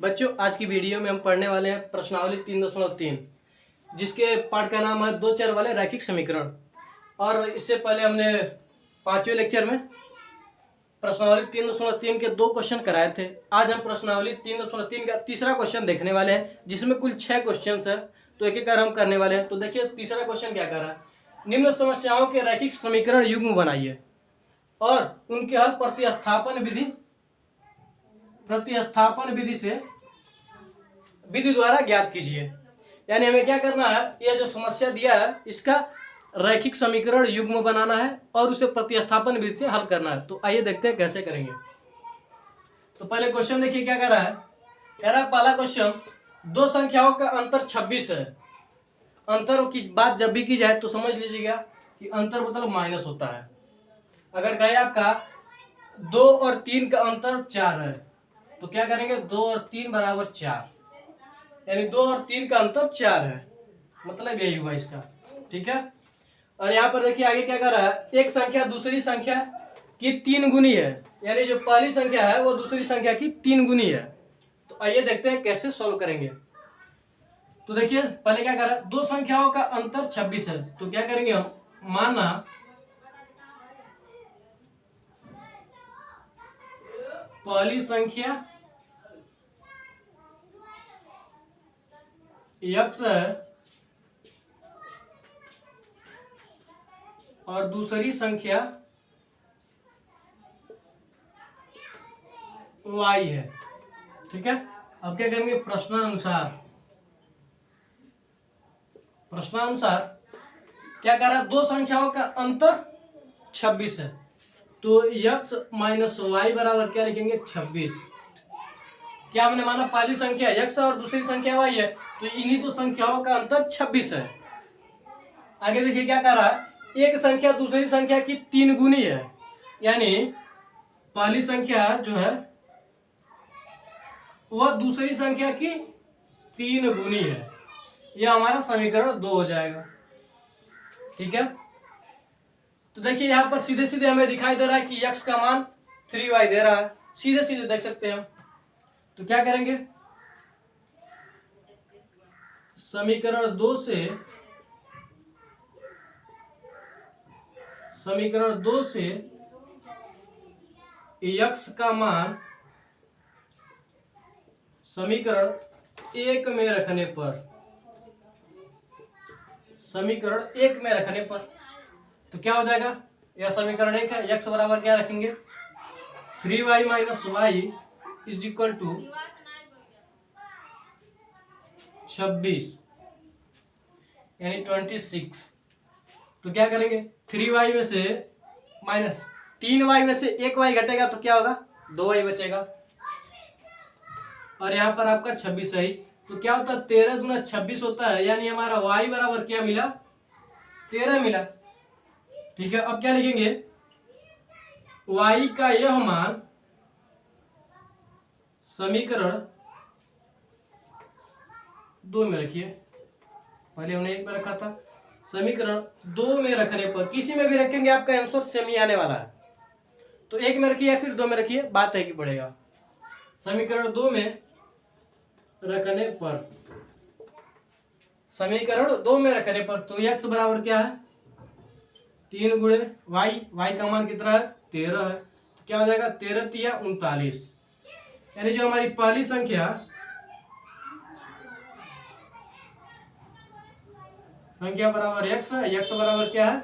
बच्चों, आज की वीडियो में हम पढ़ने वाले हैं प्रश्नावली 3.3, जिसके पाठ का नाम है दो चर वाले रैखिक समीकरण। और इससे पहले हमने 5वें लेक्चर में प्रश्नावली 3.3 के 2 क्वेश्चन कराए थे। आज हम प्रश्नावली 3.3 का तीसरा क्वेश्चन देखने वाले हैं, जिसमें कुल 6 क्वेश्चन है, तो एक एक कर हम करने वाले हैं। तो देखिए तीसरा क्वेश्चन क्या कर रहा है। निम्न समस्याओं के रैखिक समीकरण युग्म बनाइए और उनके हल प्रतिस्थापन विधि से विधि द्वारा ज्ञात कीजिए। यानी हमें क्या करना है, यह जो समस्या दिया है इसका रैखिक समीकरण युग्म बनाना है और उसे प्रतिस्थापन विधि से हल करना है। तो आइए देखते हैं कैसे करेंगे। तो पहले क्वेश्चन देखिए क्या कर रहा है। कह रहा है पहला क्वेश्चन, दो संख्याओं का अंतर 26 है। अंतर की बात जब भी की जाए तो समझ लीजिएगा कि अंतर मतलब माइनस होता है। अगर कहे आपका 2 और 3 का अंतर 4 है तो क्या करेंगे, 2 और 3 बराबर 4, यानी 2 और 3 का अंतर 4 है, मतलब यही हुआ इसका। ठीक है। और यहाँ पर देखिए आगे क्या कर रहा है, एक संख्या दूसरी संख्या की 3 गुनी है, यानी जो पहली संख्या है वो दूसरी संख्या की 3 गुनी है। तो आइए देखते हैं कैसे सॉल्व करेंगे। तो देखिए पहले क्या कर रहा है, दो संख्याओं का अंतर 26 है, तो क्या करेंगे हम, माना पहली संख्या x है और दूसरी संख्या y है। ठीक है। अब क्या करेंगे, प्रश्नानुसार क्या कर रहा है, दो संख्याओं का अंतर 26 है, तो x माइनस वाई बराबर क्या लिखेंगे, 26। क्या हमने माना पहली संख्या x है और दूसरी संख्या y है, तो इन्हीं दो संख्याओं का अंतर 26 है। आगे देखिए क्या कर रहा है, एक संख्या दूसरी संख्या की 3 गुनी है, यानी पहली संख्या जो है वह दूसरी संख्या की 3 गुनी है। यह हमारा समीकरण 2 हो जाएगा। ठीक है। तो देखिए यहां पर सीधे सीधे हमें दिखाई दे रहा है कि x का मान 3y दे रहा है, सीधे सीधे देख सकते हैं हम। तो क्या करेंगे, समीकरण 2 से x का मान समीकरण 1 में रखने पर तो क्या हो जाएगा, यह समीकरण 1 है। x बराबर क्या रखेंगे, 3y minus Y is equal to 26 यानी 26। तो क्या करेंगे, 3y में से माइनस 3y में से 1y घटेगा तो क्या होगा, 2y बचेगा। और यहाँ पर आपका 26 है, तो क्या होता है, 13 गुना 26 होता है, यानी हमारा y बराबर क्या मिला, 13 मिला। ठीक है। अब क्या लिखेंगे, y का यह मान समीकरण 2 में रखिए। पहले हमने 1 में रखा था, समीकरण 2 में रखने पर, किसी में भी रखेंगे आपका आंसर सेम ही आने वाला है। तो 1 में रखिए या फिर 2 में रखिए, बात है कि पड़ेगा। समीकरण 2 में रखने पर तो x बराबर क्या है, 3 गुणे y का मान कितना है, 13 है। तो क्या हो जाएगा, 13 तिया 39, यानी जो हमारी पहली संख्या बराबर x है, x बराबर क्या है,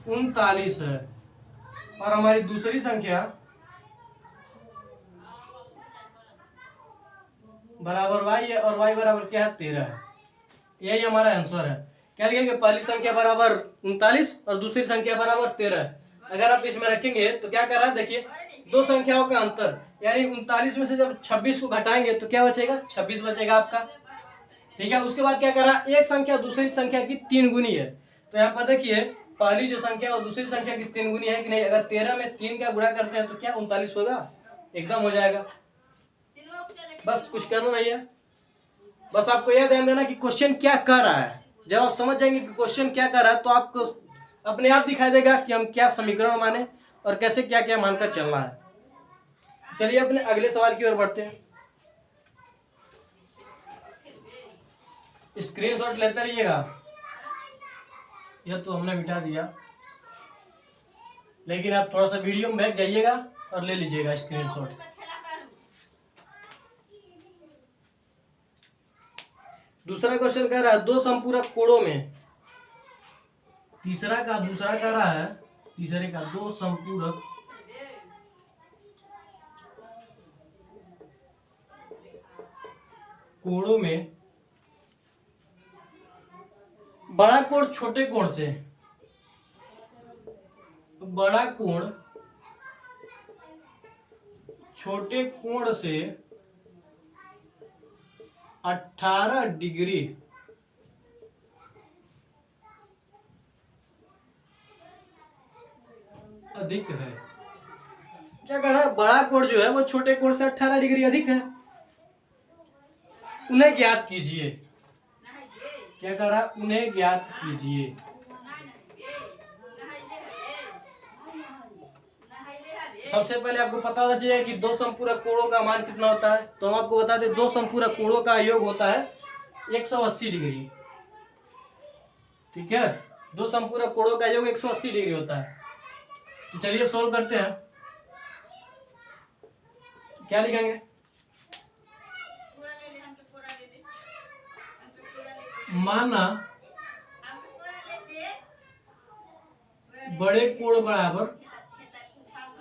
39 है, और हमारी दूसरी संख्या बराबर y है और y बराबर क्या है, 13 है। यही हमारा आंसर है। क्या लिखेंगे, पहली संख्या बराबर 39 और दूसरी संख्या बराबर 13। अगर आप इसमें रखेंगे तो क्या कर रहा है, देखिए दो संख्याओं का अंतर, यानी 39 में से जब 26 को घटाएंगे तो क्या बचेगा, 26 बचेगा आपका। ठीक है। उसके बाद क्या कर रहा है, एक संख्या दूसरी संख्या की 3 गुनी है, तो यहाँ पर देखिए पहली जो संख्या और दूसरी संख्या की 3 गुनी है कि नहीं। अगर 13 में 3 का गुणा करते हैं तो क्या 39 होगा, एकदम हो जाएगा। बस कुछ करना नहीं है, बस आपको यह ध्यान देना कि क्वेश्चन क्या कर रहा है। जब आप समझ जाएंगे कि क्वेश्चन क्या कर रहा है तो आपको अपने आप दिखाई देगा कि हम क्या समीकरण माने और कैसे क्या क्या मानकर चलना है। चलिए अपने अगले सवाल की ओर बढ़ते हैं। स्क्रीनशॉट लेते रहिएगा। यह तो हमने मिटा दिया, लेकिन आप थोड़ा सा वीडियो में बैक जाइएगा और ले लीजिएगा स्क्रीनशॉट। दूसरा क्वेश्चन कह रहा है दो संपूरक कोणों में, दूसरा कह रहा है तीसरे का दो संपूरक कोणों में बड़ा कोण छोटे कोण से, बड़ा कोण छोटे कोण से 18 डिग्री अधिक है। क्या कह रहा है, बड़ा कोण जो है वो छोटे कोण से 18 डिग्री अधिक है, उन्हें ज्ञात कीजिए। क्या कह रहा है, उन्हें ज्ञात कीजिए। सबसे पहले आपको पता होना चाहिए कि दो संपूरक कोणों का मान कितना होता है। तो हम आपको बता दें, दो संपूरक कोणों का योग होता है 180 डिग्री। ठीक है, दो संपूरक कोणों का योग 180 डिग्री होता है। तो चलिए सोल्व करते हैं। क्या लिखेंगे, माना बड़े कोण बराबर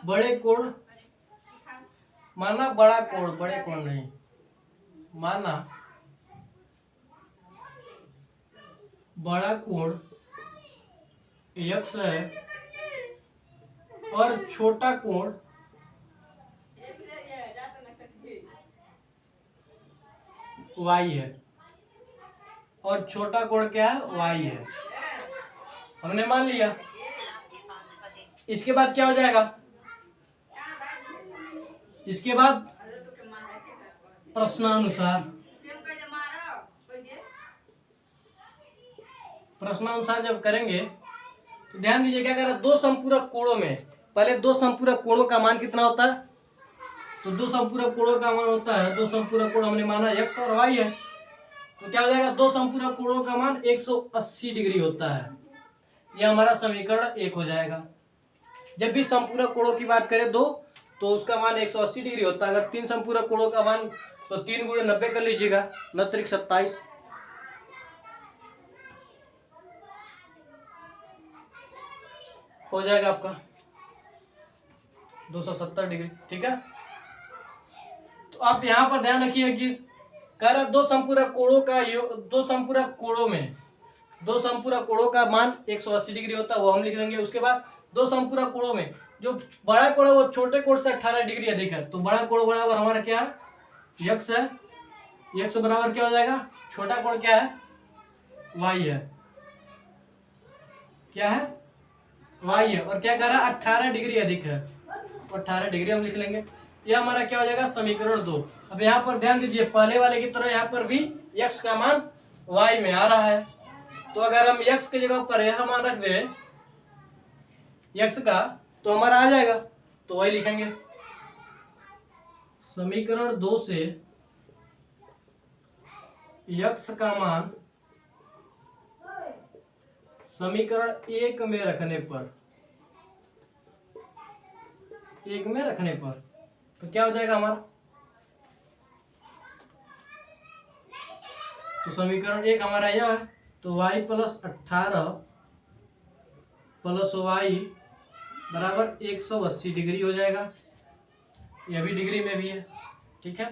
बड़े कोण, माना बड़ा कोण, बड़े कोण नहीं, माना बड़ा कोण x है और छोटा कोण y है, और छोटा कोण क्या है, y है। हमने मान लिया। इसके बाद क्या हो जाएगा, इसके बाद प्रश्नानुसार जब करेंगे तो ध्यान दीजिए क्या कर रहा है, दो संपूरक कोणों में, पहले दो संपूरक कोणों का मान कितना होता है। तो दो संपूरक कोणों का मान होता है, दो संपूरक कोण हमने माना x और y है, तो क्या हो जाएगा, दो संपूरक कोणों का मान 180 डिग्री होता है। यह हमारा समीकरण 1 हो जाएगा। जब भी संपूरक कोणों की बात करें दो, तो उसका मान 180 डिग्री होता है। अगर तीन संपूरक कोणों का मान, तो 3 गुणे 90 कर लीजिएगा, 9 त्रिक 27 हो जाएगा आपका 270 डिग्री। ठीक है, तो आप यहां पर ध्यान रखिए कि कह रहा दो संपूरक कोणों का दो संपूरक कोणों में, दो संपूरक कोणों का मान 180 डिग्री होता है, वो हम लिख लेंगे। उसके बाद दो संपूरक कोणों में जो बड़ा कोण है वो छोटे कोण से 18 डिग्री अधिक है। तो बड़ा कोण बराबर हमारा क्या है, x है, x बराबर क्या हो जाएगा, छोटा कोण क्या है, y है, क्या है, y है, और क्या कर रहा है, 18 डिग्री अधिक है, 18 डिग्री हम लिख लेंगे। यह हमारा क्या हो जाएगा, समीकरण 2। अब यहाँ पर ध्यान दीजिए, पहले वाले की तरह यहाँ पर भी x का मान y में आ रहा है। तो अगर हम x की जगह पर यह मान रख दें x का, तो हमारा आ जाएगा, तो वही लिखेंगे। समीकरण 2 से x का मान समीकरण 1 में रखने पर, तो क्या हो जाएगा हमारा, तो समीकरण 1 हमारा यह है। तो y प्लस 18 प्लस y बराबर 180 डिग्री हो जाएगा। यह भी डिग्री में भी है। ठीक है,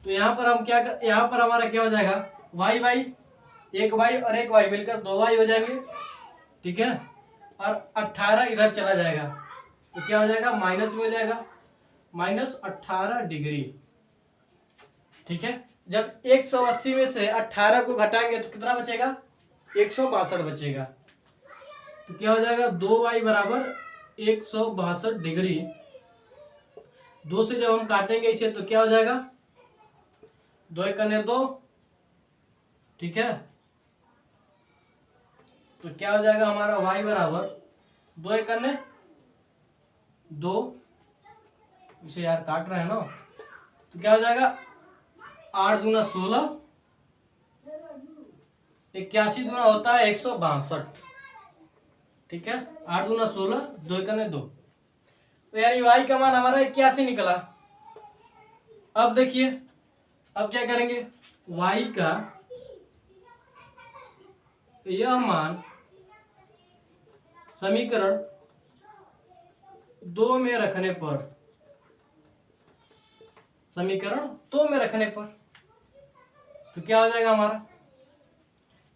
तो यहाँ पर हम यहाँ पर हमारा क्या हो जाएगा, y एक y और एक y मिलकर 2y हो जाएंगे। ठीक है, और 18 इधर चला जाएगा, तो क्या हो जाएगा, माइनस में हो जाएगा, माइनस 18 डिग्री। ठीक है, जब 180 में से 18 को घटाएंगे तो कितना बचेगा, 162 बचेगा। तो क्या हो जाएगा, 2y बराबर 162 डिग्री। 2 से जब हम काटेंगे इसे तो क्या हो जाएगा, 2 कने 2। ठीक है, तो क्या हो जाएगा हमारा y बराबर 2 कने 2, इसे यार काट रहे हैं ना, तो क्या हो जाएगा, 8 दूना 16 81 दूना होता है 162, ठीक है। 8 दूना 16, 2 एकने 2, तो यानी y का मान हमारा 81 निकला। अब देखिए, अब क्या करेंगे, y का यह मान समीकरण 2 में रखने पर, समीकरण 2 में रखने पर तो क्या हो जाएगा हमारा,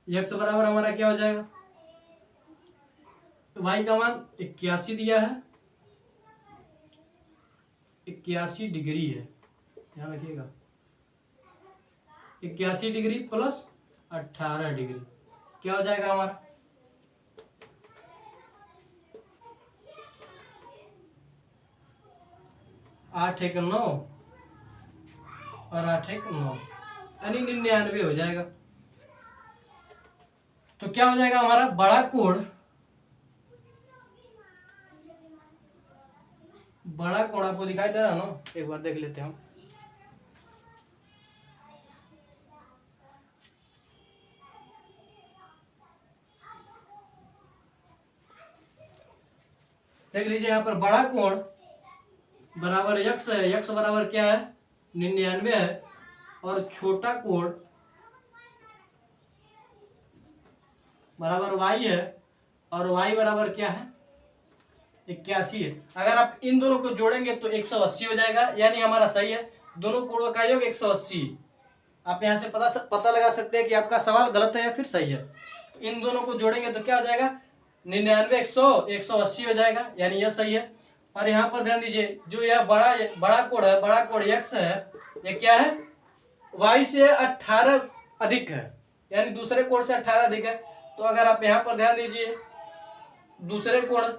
x बराबर हमारा क्या हो जाएगा, y का मान 81 दिया है, 81 डिग्री है, ध्यान रखिएगा, 81 डिग्री प्लस 18 डिग्री क्या हो जाएगा हमारा, 8 एक 9 और 8 एक 9 यानी 99 हो जाएगा। तो क्या हो जाएगा हमारा बड़ा कोण, बड़ा कोण आपको दिखाई दे रहा है ना, एक बार देख लेते हैं हम। देख लीजिए यहाँ पर बड़ा कोण बराबर यक्स है, यक्स बराबर क्या है 99 है, और छोटा कोण बराबर y है, और y बराबर क्या है 81 है। अगर आप इन दोनों को जोड़ेंगे तो 180 हो जाएगा, यानी हमारा सही है, दोनों कोणों का योग 180। आप यहाँ से पता लगा सकते हैं कि आपका सवाल गलत है या फिर सही है। तो इन दोनों को जोड़ेंगे तो क्या हो जाएगा 99 100 180 हो जाएगा, यानी यह सही है। और यहाँ पर ध्यान दीजिए, जो यह बड़ा कोण है, बड़ा कोण x है, ये क्या है y से 18 अधिक है, यानी दूसरे कोण से 18 अधिक है। तो अगर आप यहाँ पर ध्यान दीजिए, दूसरे कोण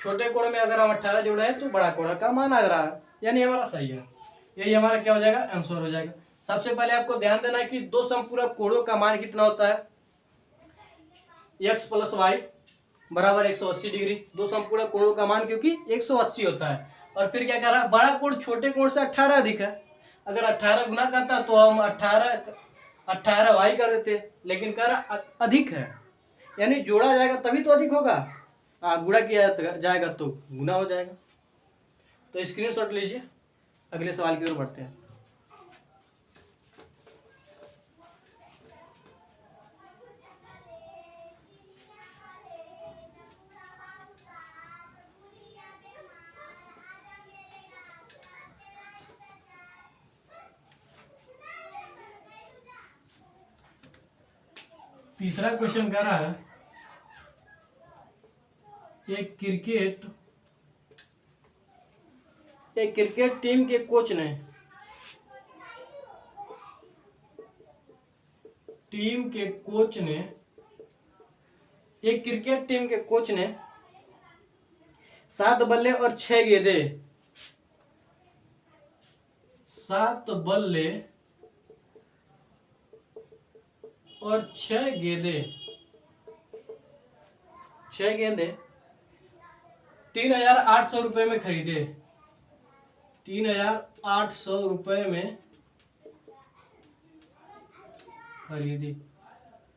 छोटे कोण में अगर हम 18 जोड़े हैं तो बड़ा कोण का मान आ रहा है, यानी हमारा सही है। यही हमारा क्या हो जाएगा आंसर हो जाएगा। सबसे पहले आपको ध्यान देना है कि दो समपूरक कोणों का मान कितना होता है, x प्लस वाई बराबर 180 डिग्री, दो समपूरक कोणों का मान क्योंकि 180 होता है। और फिर क्या कर रहा है, बड़ा कोण छोटे कोण से 18 अधिक है, अगर 18 गुना करता तो हम 18 वाई कर देते, लेकिन कर अधिक है, यानी जोड़ा जाएगा तभी तो अधिक होगा, गुणा किया जाएगा तो गुना हो जाएगा। तो स्क्रीनशॉट लीजिए, अगले सवाल की ओर बढ़ते हैं। तीसरा क्वेश्चन कह रहा है, एक क्रिकेट टीम के कोच ने एक क्रिकेट टीम के कोच ने 7 बल्ले और 6 गेंदे, 7 बल्ले और 6 गेंदे 3,800 रुपए में खरीदे, 3,800 रुपए में खरीदी।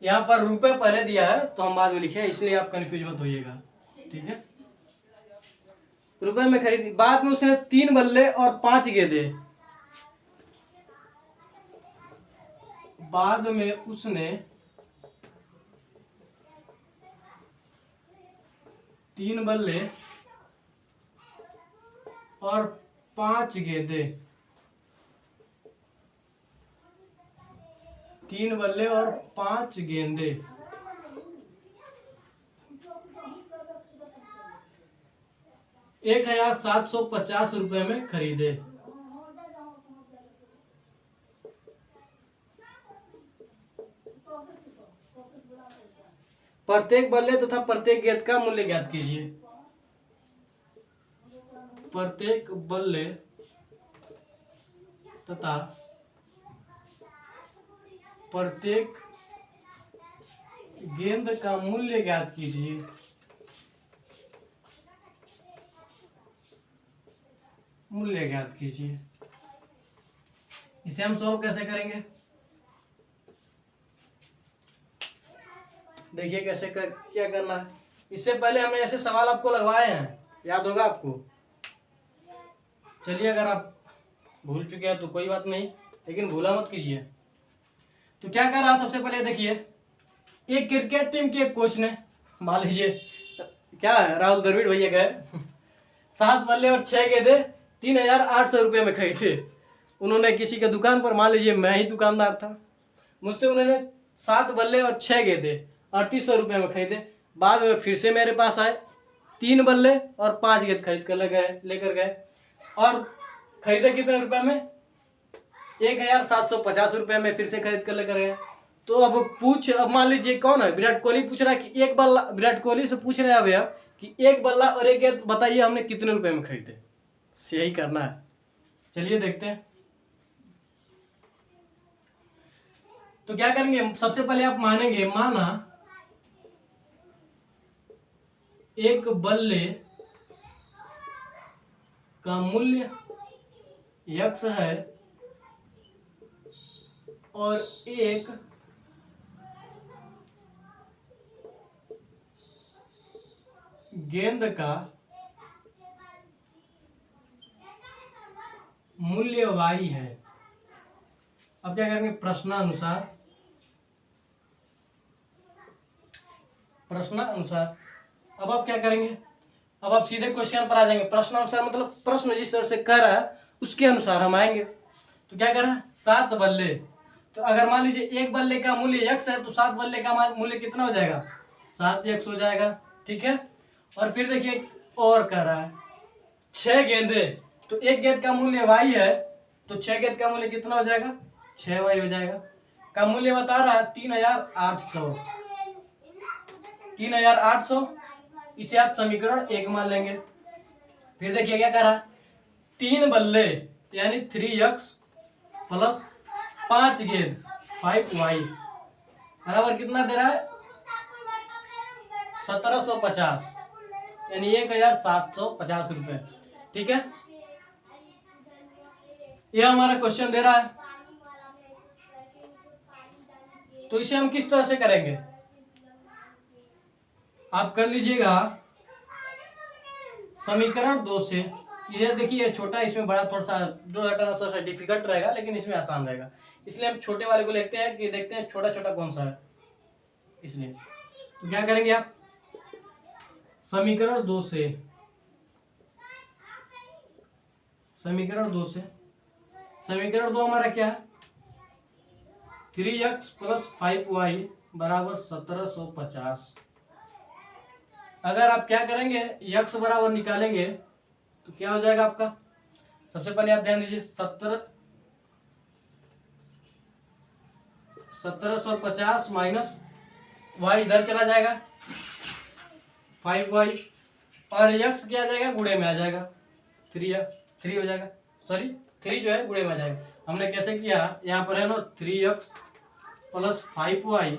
यहाँ पर रुपए पहले दिया है तो हम बाद में लिखे, इसलिए आप कंफ्यूज मत होइएगा, ठीक है। रुपए में खरीदी, बाद में उसने 3 बल्ले और 5 गेंदे, बाद में उसने 3 बल्ले और 5 गेंदे, 3 बल्ले और 5 गेंदे 1,750 रुपए में खरीदे। प्रत्येक बल्ले तथा प्रत्येक गेंद का मूल्य ज्ञात कीजिए। प्रत्येक बल्ले तथा प्रत्येक गेंद का मूल्य ज्ञात कीजिए। मूल्य ज्ञात कीजिए, इसे हम सॉल्व कैसे करेंगे। देखिए कैसे क्या करना है। इससे पहले हमने ऐसे सवाल आपको लगवाए हैं, याद होगा आपको। चलिए अगर आप भूल चुके हैं तो कोई बात नहीं, लेकिन भूला मत कीजिए। तो क्या कर रहा है, सबसे पहले देखिए, एक क्रिकेट टीम के कोच ने, मान लीजिए क्या है, राहुल द्रविड़ भैया गए 7 बल्ले और 6 गेंदे 3,800 रुपये में खरीदे। उन्होंने किसी के दुकान पर, मान लीजिए मैं ही दुकानदार था, मुझसे उन्होंने 7 बल्ले और 6 गेंदे 3,800 रुपये में खरीदे। बाद में फिर से मेरे पास आए, 3 बल्ले और 5 गेंद खरीद कर लेकर गए और खरीदे कितने रुपए में, 1,750 रुपये में फिर से खरीद कर लेकर गए। तो अब मान लीजिए कौन है, विराट कोहली पूछ रहा है कि एक बल्ला, विराट कोहली से पूछ रहे हैं भैया कि एक बल्ला और एक गेंद बताइए हमने कितने रुपए में खरीदे। यही करना है, चलिए देखते हैं। तो क्या करेंगे, सबसे पहले आप मानेंगे, माना एक बल्ले का मूल्य यक्स है और एक गेंद का मूल्य वाई है। अब क्या करेंगे, प्रश्नानुसार अब आप क्या करेंगे, अब आप सीधे क्वेश्चन पर आ जाएंगे। प्रश्नानुसार मतलब प्रश्न जिस तरह से कर रहा है उसके अनुसार हम आएंगे। तो क्या कर रहा है, 7 बल्ले, तो अगर मान लीजिए एक बल्ले का मूल्य यक्स है तो 7 बल्ले का मूल्य कितना हो जाएगा, 7 यक्स हो जाएगा, ठीक है। और फिर देखिए और कर रहा है 6 गेंदे, तो एक गेंद का मूल्य वाई है, तो 6 गेंद का मूल्य कितना हो जाएगा, 6 वाई हो जाएगा। का मूल्य बता रहा है 3,800, इसे आप समीकरण 1 मान लेंगे। फिर देखिए क्या कर रहा है, 3 बल्ले यानी 3x प्लस 5 गेंद 5y बराबर कितना दे रहा है, 1750 यानी 1,750 रुपए, ठीक है। यह हमारा क्वेश्चन दे रहा है। तो इसे हम किस तरह से करेंगे, आप कर लीजिएगा समीकरण 2 से। ये देखिए छोटा, इसमें बड़ा थोड़ा सा डिफिकल्ट रहेगा, लेकिन इसमें आसान रहेगा, इसलिए हम छोटे वाले को लिखते हैं कि देखते हैं छोटा छोटा कौन सा है, इसलिए। तो क्या करेंगे आप, समीकरण 2 से, समीकरण 2 हमारा क्या है, 3x प्लस 5y बराबर 1750। अगर आप क्या करेंगे, यक्स बराबर निकालेंगे तो क्या हो जाएगा आपका, सबसे पहले आप ध्यान दीजिए, 1750 माइनस वाई इधर चला जाएगा 5y, और यक्स क्या आ जाएगा, गुणे में आ जाएगा, 3 हो जाएगा, सॉरी 3 जो है गुणे में आ जाएगा। हमने कैसे किया, यहाँ पर है ना 3x प्लस 5y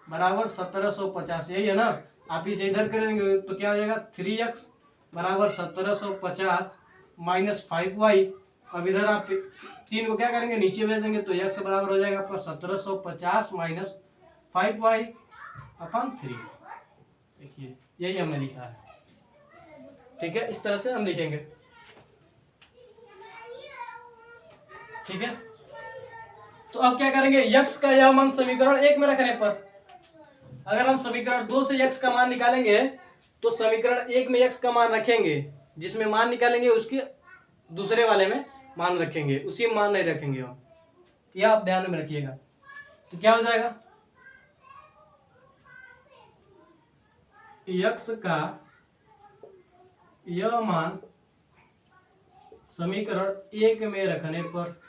बराबर 1750, यही है ना। आप इसे इधर करेंगे तो क्या हो जाएगा, 3x बराबर 1750 माइनस 5y। अब इधर आप 3 को क्या करेंगे, नीचे भेज देंगे, तो x बराबर हो जाएगा आपका 1750 माइनस 5y अपन 3। देखिए यही हमने लिखा है, ठीक है। इस तरह से हम लिखेंगे, ठीक है। तो अब क्या करेंगे, यक्स का यह मान समीकरण 1 में रखने पर, अगर हम समीकरण 2 से यक्स का मान निकालेंगे तो समीकरण 1 में यक्स का मान रखेंगे, जिसमें मान निकालेंगे उसके दूसरे वाले में मान रखेंगे, उसी में मान नहीं रखेंगे हम, यह आप ध्यान में रखिएगा। तो क्या हो जाएगा, यक्स का यह मान समीकरण 1 में रखने पर,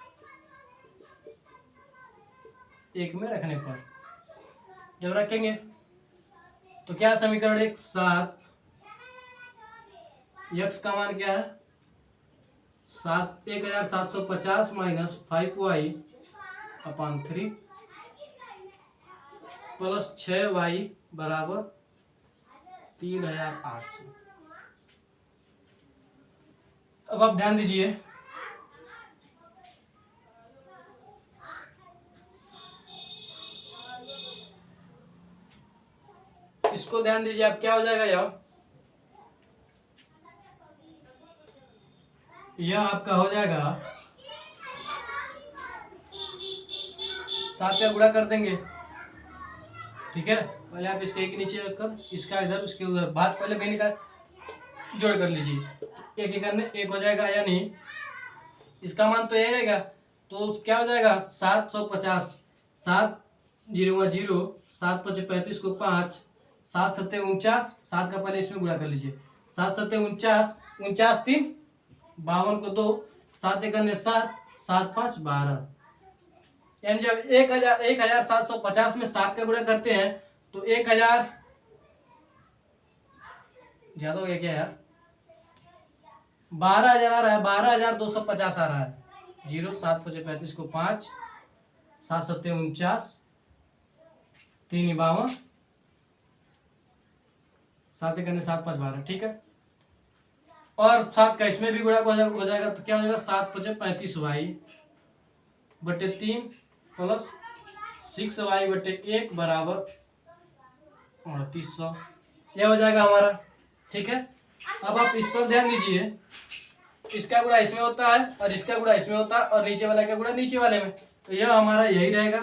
जब रखेंगे तो क्या समीकरण 1 7, यक्स का मान क्या है 1750 माइनस 5y अपान 3 प्लस 6y बराबर 3,800। अब आप ध्यान दीजिए, इसको ध्यान दीजिए, आप क्या हो जाएगा यह आपका हो जाएगा 7 का गुणा कर देंगे, ठीक है। पहले आप इसके एक नीचे रखकर इसका इधर उसके उधर भाग पहले बहनी का जोड़ कर लीजिए, एक एक करने एक हो जाएगा, यानी इसका मान तो यही रहेगा, तो क्या हो जाएगा 750, 7 0 0, 7 5 35 को 5, 7 7 49, 7 का पहले इसमें गुणा कर लीजिए, 7 7 49, 49 3 52 को 2, 7 एक 7, 7 5 12, यानी जब 1750 में 7 का गुणा करते हैं तो 1000 ज्यादा हो गया क्या यार, 12,000 आ रहा है, 12,250 आ रहा है। 0 7 5 35 को 5, 7 7 49, 3 52, 7 एक 7 5 12, ठीक है। और 7 का इसमें भी गुणा हो जाएगा, तो क्या हो जाएगा 7 5 35 वाई बटे 3 प्लस 6 वाई बटे 1 बराबर 3800, यह हो जाएगा हमारा, ठीक है। अब आप इस पर ध्यान दीजिए, इसका गुणा इसमें होता है और इसका गुणा इसमें होता है और नीचे वाला का गुणा नीचे वाले में, तो यह हमारा यही रहेगा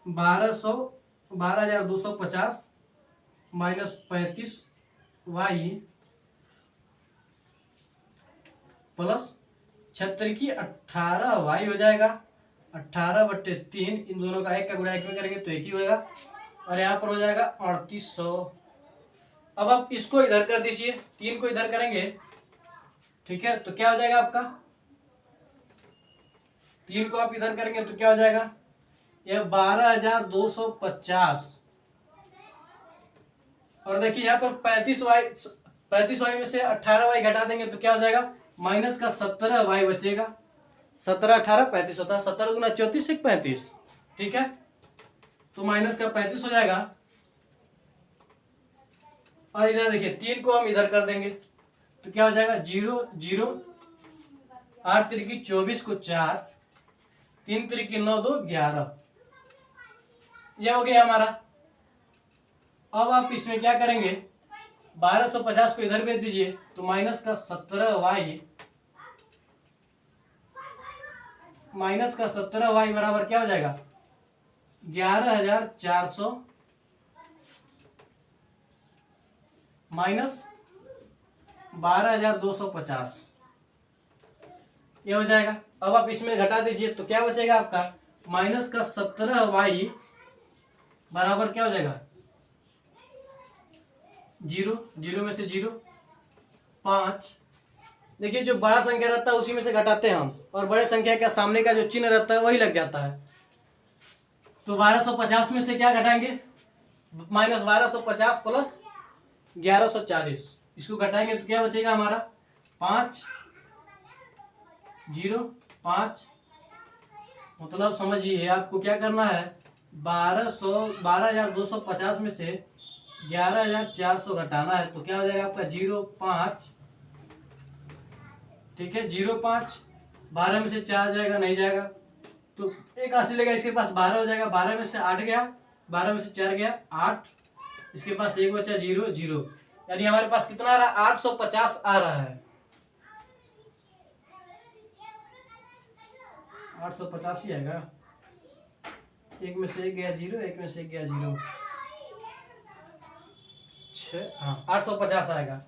12,250 माइनस 35 वाई प्लस 76 की 18 वाई हो जाएगा 18 बट्टे 3, इन दोनों का एक का गुणा एक में करेंगे तो एक ही होगा, और यहाँ पर हो जाएगा 3800। अब आप इसको इधर कर दीजिए, 3 को इधर करेंगे, ठीक है, तो क्या हो जाएगा आपका, 3 को आप इधर करेंगे तो क्या हो जाएगा, यह 12,250, और देखिए यहाँ पर 35 वाई में से 18 वाई घटा देंगे तो क्या हो जाएगा, माइनस का 17 वाई बचेगा, 17 18 35 होता है, 17 गुना 34 एक 35, ठीक है, तो माइनस का 35 हो जाएगा। और इधर देखिए 3 को हम इधर कर देंगे तो क्या हो जाएगा 0 0, 8 तिरकी 24 को 4, 3 तिरकी 9 2 11, यह हो गया हमारा। अब आप इसमें क्या करेंगे, 1250 को इधर भेज दीजिए तो माइनस का 17 वाई बराबर क्या हो जाएगा 11,400 माइनस 12,250, ये हो जाएगा। अब आप इसमें घटा दीजिए तो क्या बचेगा आपका, माइनस का 17 वाई बराबर क्या हो जाएगा 0 0 में से 0 5, देखिए जो बड़ा संख्या रहता है उसी में से घटाते हैं हम, और बड़े संख्या का सामने का जो चिन्ह रहता है वही लग जाता है, तो 1250 में से क्या घटाएंगे, माइनस 1250 प्लस 1140, इसको घटाएंगे तो क्या बचेगा हमारा 5 0 5, मतलब समझिए आपको क्या करना है, 12,250 में से 11,400 घटाना है, तो क्या हो जाएगा आपका 0 5, ठीक है, 0 5, 12 में से 4 जाएगा नहीं जाएगा तो एक 80 लेगा, इसके पास 12 हो जाएगा, 12 में से 8 गया, 12 में से 4 गया 8, इसके पास एक बचा 0 0, यानी हमारे पास कितना आ रहा है 850 आ रहा है, 850 ही आएगा, एक में से एक गया 0, एक में से एक गया 0, 6, हाँ 850 आएगा,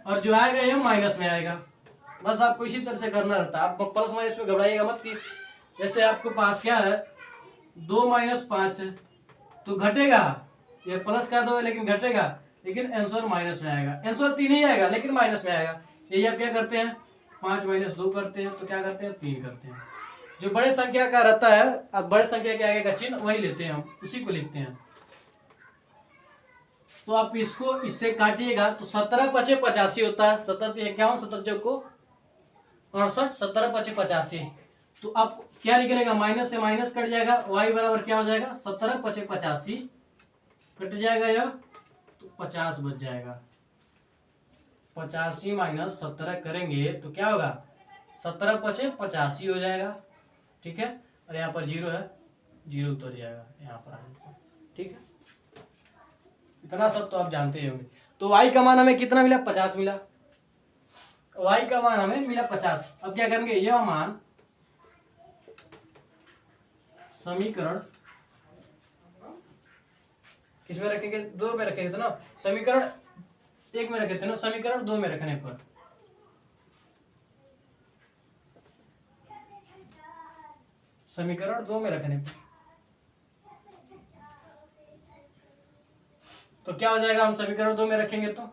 और जो आएगा ये माइनस में आएगा, बस आपको इसी तरह से करना रहता है, आप प्लस माइनस में घबराइएगा मत कि जैसे आपको पास क्या है 2 - 5 है तो घटेगा, ये प्लस का 2 है लेकिन घटेगा, लेकिन आंसर माइनस में आएगा, आंसर 3 ही आएगा लेकिन माइनस में आएगा, यही आप क्या करते हैं 5 - 2 करते हैं तो क्या करते हैं 3 करते हैं, जो बड़े संख्या का रहता है अब बड़े संख्या के आगे का चिन्ह वही लेते हैं हम, उसी को लिखते हैं, तो आप इसको इससे काटिएगा तो 17 × 5 = 85 होता है, 17 × 51, 17 × 4 = 68, 17 × 5 = 85, तो आप क्या निकलेगा माइनस से माइनस कट जाएगा, y बराबर क्या हो जाएगा 17 × 5 = 85, कट जाएगा यह तो 50 बच जाएगा, 85 - 17 करेंगे तो क्या होगा 17 × 5 = 85 हो जाएगा, ठीक है, और यहाँ पर 0 है, 0 उतर जाएगा यहाँ पर, ठीक है। इतना सब तो आप जानते ही होंगे। तो y का मान हमें कितना मिला, 50 मिला। y का मान हमें मिला 50। अब क्या करेंगे, यह मान समीकरण किसमें रखेंगे, 2 में रखेंगे तो ना, समीकरण 1 में रखे थे ना, समीकरण 2 में रखने पर समीकरण 2 में रखने पर तो क्या हो जाएगा, हम समीकरण 2 में रखेंगे तो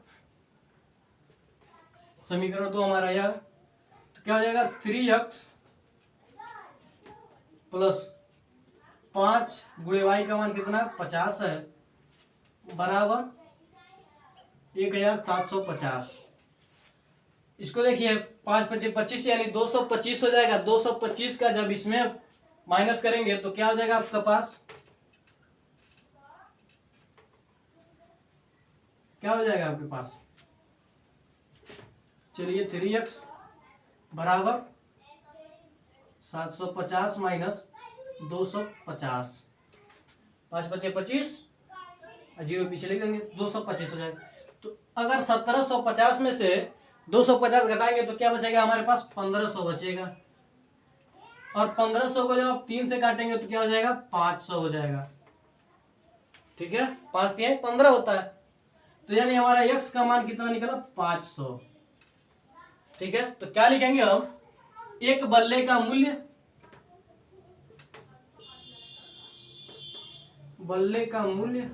समीकरण 2 हमारा यह, तो क्या हो जाएगा 3x प्लस 5 गुणे y का मान कितना 50 है, बराबर 1750। इसको देखिए 5 25 25 यानी 225 हो जाएगा। 225 का जब इसमें माइनस करेंगे तो क्या हो जाएगा आपका पास, क्या हो जाएगा आपके पास, चलिए 3x बराबर 750 माइनस 250, 5 25 25 जीरो पीछे लिख देंगे, 225 हो जाएगा। तो अगर 1750 में से 250 घटाएंगे तो क्या बचेगा हमारे पास, 1500 बचेगा। और 1500 को जब आप 3 से काटेंगे तो क्या हो जाएगा, 500 हो जाएगा। ठीक है, 5 3 15 होता है। तो यानी हमारा x का मान कितना निकला, 500। ठीक है, तो क्या लिखेंगे हम, एक बल्ले का मूल्य, बल्ले का मूल्य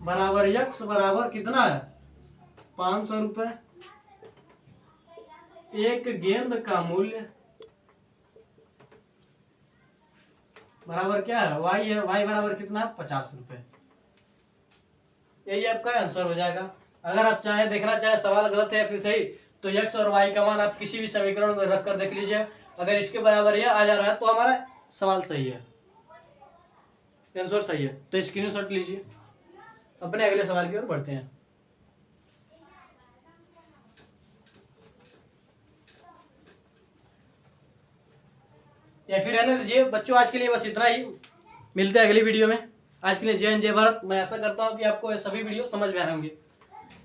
बराबर x बराबर कितना है, 500 रुपए। एक गेंद का मूल्य बराबर क्या है, y है, y बराबर कितना है, 50 रुपए। यही आपका आंसर हो जाएगा। अगर आप चाहे देखना चाहे सवाल गलत है या फिर सही, तो x और y का मान आप किसी भी समीकरण में रख कर देख लीजिए। अगर इसके बराबर यह आ जा रहा है तो हमारा सवाल सही है, आंसर सही है। तो स्क्रीनशॉट लीजिए। अपने अगले सवाल की ओर बढ़ते हैं। या फिर रहने दीजिए बच्चों, आज के लिए बस इतना ही। मिलते हैं अगली वीडियो में। आज के लिए जय हिंद जय भारत। मैं ऐसा करता हूँ कि आपको सभी वीडियो समझ में आए होंगे।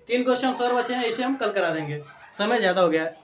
3 क्वेश्चन और बचे हैं, इसे हम कल करा देंगे, समय ज्यादा हो गया है।